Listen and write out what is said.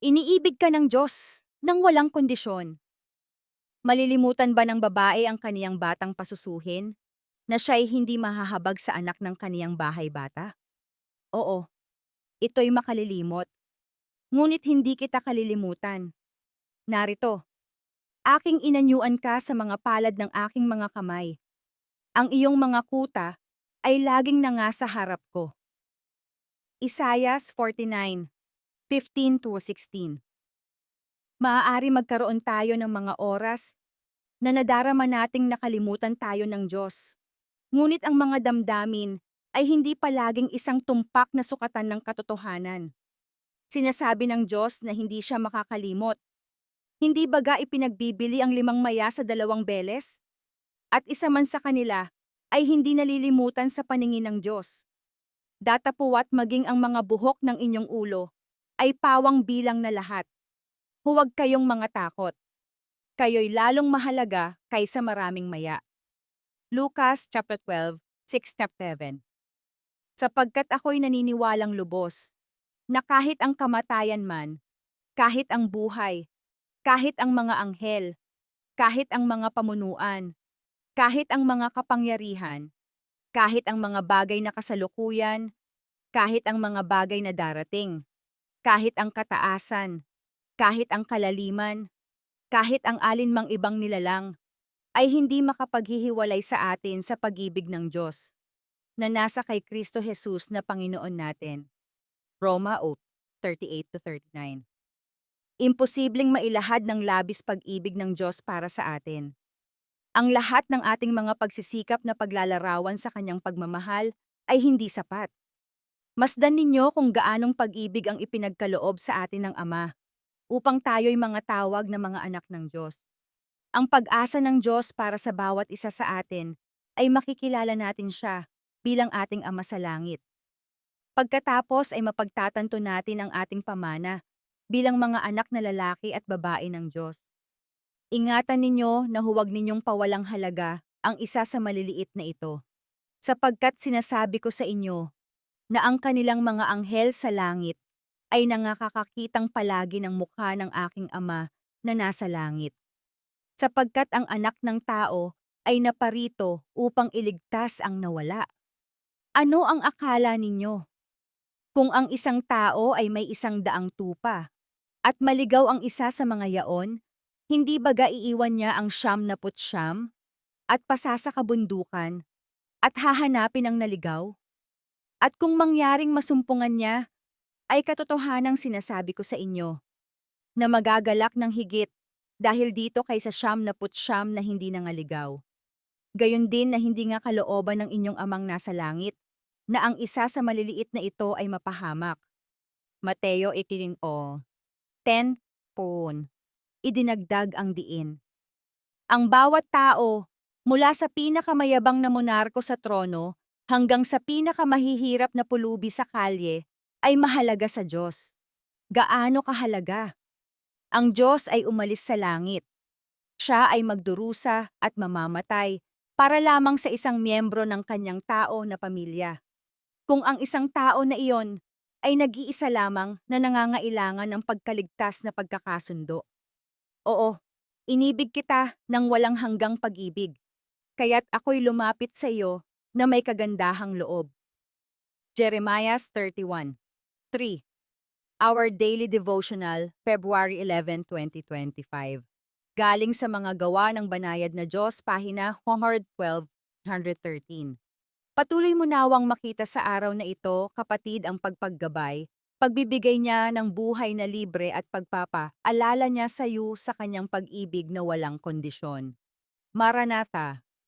Iniibig ka ng Diyos nang walang kondisyon. Malilimutan ba ng babae ang kaniyang batang pasusuhin na siya'y hindi mahahabag sa anak ng kaniyang bahay bata? Oo, ito'y makalilimot. Ngunit hindi kita kalilimutan. Narito, aking inanyuan ka sa mga palad ng aking mga kamay. Ang iyong mga kuta ay laging nangasa harap ko. Isaiah 49:15-16. Maaari magkaroon tayo ng mga oras na nadarama nating nakalimutan tayo ng Diyos. Ngunit ang mga damdamin ay hindi palaging isang tumpak na sukatan ng katotohanan. Sinasabi ng Diyos na hindi siya makakalimot. Hindi baga ipinagbibili ang 5 maya sa 2 beles? At isa man sa kanila ay hindi nalilimutan sa paningin ng Diyos. Datapuwat maging ang mga buhok ng inyong ulo ay pawang bilang na lahat. Huwag kayong mga takot. Kayo'y lalong mahalaga kaysa maraming maya. Lucas chapter 12, 6-7. Sapagkat ako'y naniniwalang lubos na kahit ang kamatayan man, kahit ang buhay, kahit ang mga anghel, kahit ang mga pamunuan, kahit ang mga kapangyarihan, kahit ang mga bagay na kasalukuyan, kahit ang mga bagay na darating, kahit ang kataasan, kahit ang kalaliman, kahit ang alinmang ibang nilalang, ay hindi makapaghihiwalay sa atin sa pag-ibig ng Diyos na nasa kay Kristo Jesus na Panginoon natin. Roma 8:38-39. Imposibleng mailahad ng labis pag-ibig ng Diyos para sa atin. Ang lahat ng ating mga pagsisikap na paglalarawan sa kanyang pagmamahal ay hindi sapat. Masdan ninyo kung gaanong pag-ibig ang ipinagkaloob sa atin ng Ama upang tayo'y mga tawag na mga anak ng Diyos. Ang pag-asa ng Diyos para sa bawat isa sa atin ay makikilala natin siya bilang ating Ama sa langit. Pagkatapos ay mapagtatanto natin ang ating pamana bilang mga anak na lalaki at babae ng Diyos. Ingatan ninyo na huwag ninyong pawalang halaga ang isa sa maliliit na ito, sapagkat sinasabi ko sa inyo na ang kanilang mga anghel sa langit ay nangakakakitang palagi ng mukha ng aking Ama na nasa langit. Sapagkat ang anak ng tao ay naparito upang iligtas ang nawala. Ano ang akala ninyo? Kung ang isang tao ay may 100 tupa at maligaw ang isa sa mga yaon, hindi baga iiwan niya ang 99 at pasasakabundukan at hahanapin ang naligaw? At kung mangyaring masumpungan niya, ay katotohanang sinasabi ko sa inyo na magagalak ng higit dahil dito kaysa 99 na hindi nangaligaw. Gayon din na hindi nga kalooban ng inyong Amang nasa langit na ang isa sa maliliit na ito ay mapahamak. Mateo 18:10. Idinagdag ang diin. Ang bawat tao, mula sa pinakamayabang na monarko sa trono hanggang sa pinakamahihirap na pulubi sa kalye, ay mahalaga sa Diyos. Gaano kahalaga? Ang Diyos ay umalis sa langit. Siya ay magdurusa at mamamatay para lamang sa isang miyembro ng kanyang tao na pamilya. Kung ang isang tao na iyon ay nag-iisa lamang na nangangailangan ng pagkaligtas na pagkakasundo. Oo, inibig kita ng walang hanggang pag-ibig, kaya't ako'y lumapit sa iyo na may kagandahang loob. Jeremiah 31:3. Our Daily Devotional, February 11, 2025. Galing sa mga gawa ng banayad na Diyos, pahina 112-113. Patuloy mo nawang makita sa araw na ito, kapatid, ang pagpaggabay, pagbibigay niya ng buhay na libre at pagpapaalala niya sa iyo sa kanyang pag-ibig na walang kondisyon. Maranatha.